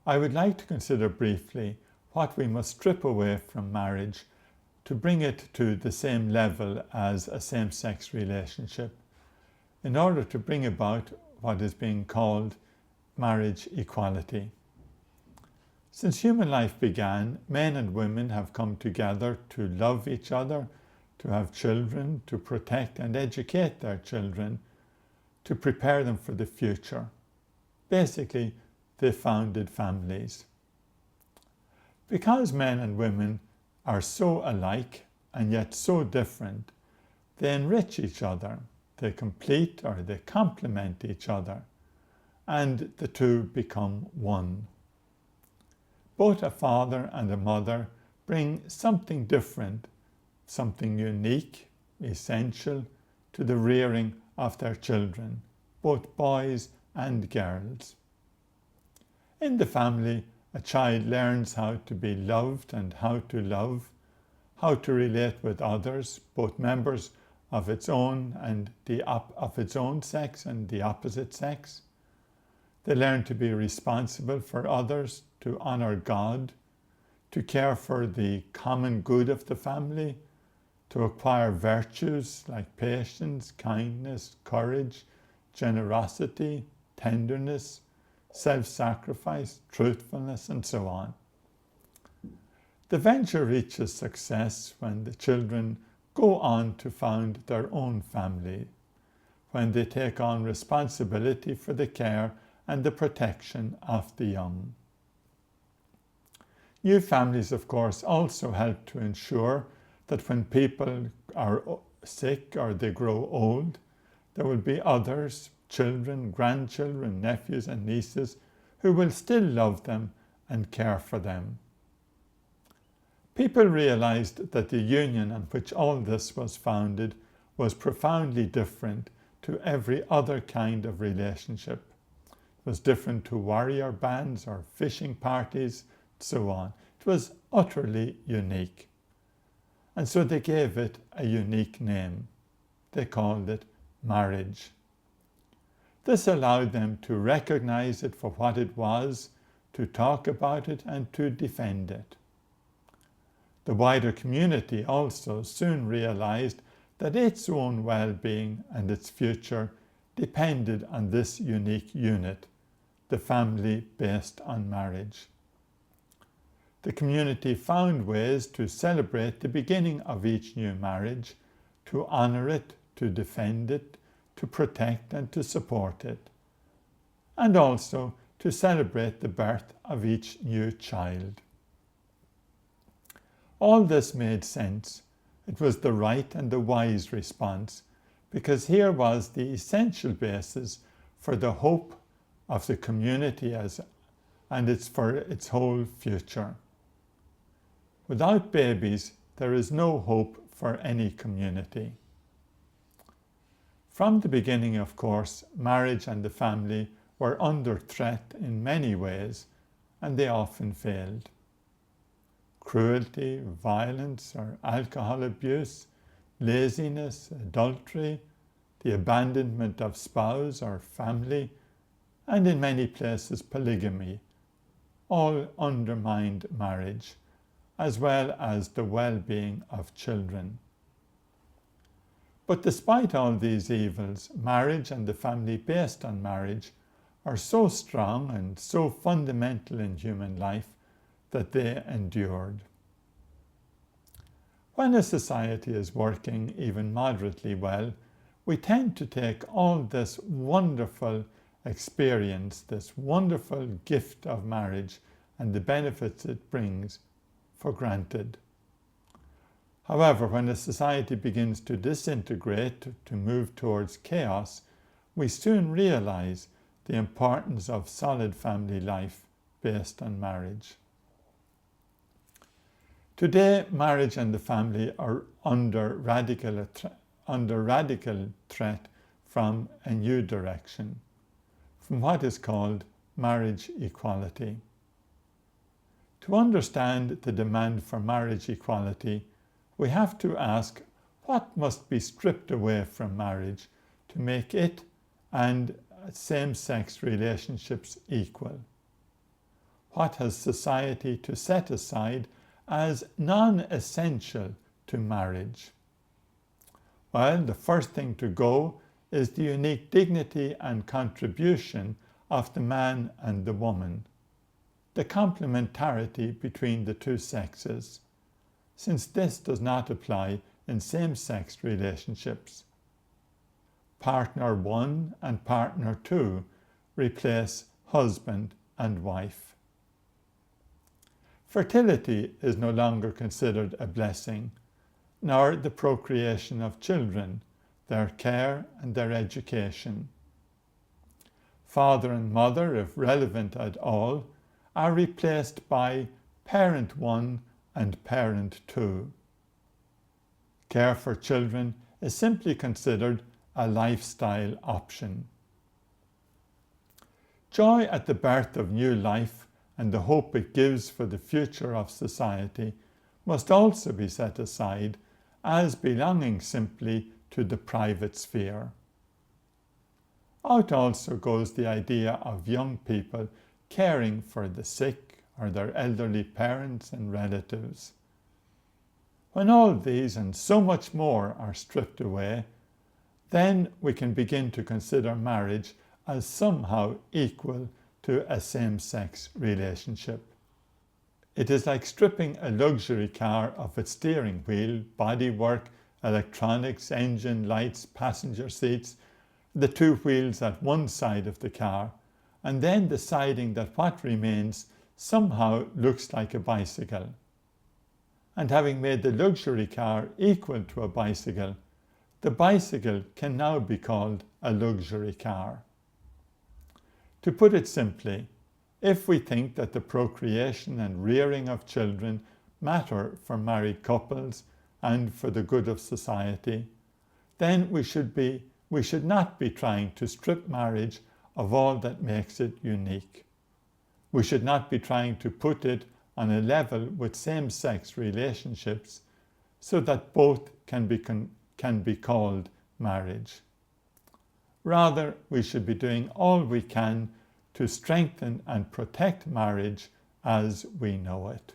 I would like to consider briefly what we must strip away from marriage to bring it to the same level as a same-sex relationship in order to bring about what is being called marriage equality. Since human life began, men and women have come together to love each other, to have children, to protect and educate their children, to prepare them for the future. Basically, they founded families. Because men and women are so alike and yet so different, they enrich each other, they complete or they complement each other, and the two become one. Both a father and a mother bring something different, something unique, essential to the rearing of their children, both boys and girls. In the family, a child learns how to be loved and how to love, how to relate with others, both members of its own and of its own sex and the opposite sex. They learn to be responsible for others, to honour God, to care for the common good of the family, to acquire virtues like patience, kindness, courage, generosity, tenderness, self-sacrifice, truthfulness, and so on. The venture reaches success when the children go on to found their own family, when they take on responsibility for the care and the protection of the young. New families, of course, also help to ensure that when people are sick or they grow old, there will be others, children, grandchildren, nephews and nieces, who will still love them and care for them. People realized that the union on which all this was founded was profoundly different to every other kind of relationship. It was different to warrior bands or fishing parties, and so on. It was utterly unique. And so they gave it a unique name. They called it marriage. This allowed them to recognize it for what it was, to talk about it and to defend it. The wider community also soon realized that its own well-being and its future depended on this unique unit, the family based on marriage. The community found ways to celebrate the beginning of each new marriage, to honour it, to defend it, to protect and to support it, and also to celebrate the birth of each new child. All this made sense. It was the right and the wise response, because here was the essential basis for the hope of the community and for its whole future. Without babies, there is no hope for any community. From the beginning, of course, marriage and the family were under threat in many ways, and they often failed. Cruelty, violence or alcohol abuse, laziness, adultery, the abandonment of spouse or family, and in many places polygamy, all undermined marriage, as well as the well-being of children. But despite all these evils, marriage and the family based on marriage are so strong and so fundamental in human life that they endured. When a society is working even moderately well, we tend to take all this wonderful experience, this wonderful gift of marriage and the benefits it brings for granted. However, when a society begins to disintegrate, to move towards chaos, we soon realize the importance of solid family life based on marriage. Today, marriage and the family are under radical threat from a new direction, from what is called marriage equality. To understand the demand for marriage equality, we have to ask what must be stripped away from marriage to make it and same-sex relationships equal. what has society to set aside as non-essential to marriage? Well, the first thing to go is the unique dignity and contribution of the man and the woman, the complementarity between the two sexes, since this does not apply in same-sex relationships. Partner 1 and partner 2 replace husband and wife. Fertility is no longer considered a blessing, nor the procreation of children, their care and their education. Father and mother, if relevant at all, are replaced by parent 1 and parent 2. Care for children is simply considered a lifestyle option. Joy at the birth of new life and the hope it gives for the future of society must also be set aside as belonging simply to the private sphere. Out also goes the idea of young people caring for the sick or their elderly parents and relatives. When all these and so much more are stripped away, then we can begin to consider marriage as somehow equal to a same-sex relationship. It is like stripping a luxury car of its steering wheel, bodywork, electronics, engine, lights, passenger seats, the two wheels at one side of the car, and then deciding that what remains somehow looks like a bicycle. And having made the luxury car equal to a bicycle, the bicycle can now be called a luxury car. To put it simply, if we think that the procreation and rearing of children matter for married couples and for the good of society, then we should not be trying to strip marriage of all that makes it unique. We should not be trying to put it on a level with same-sex relationships so that both can be called marriage. Rather, we should be doing all we can to strengthen and protect marriage as we know it.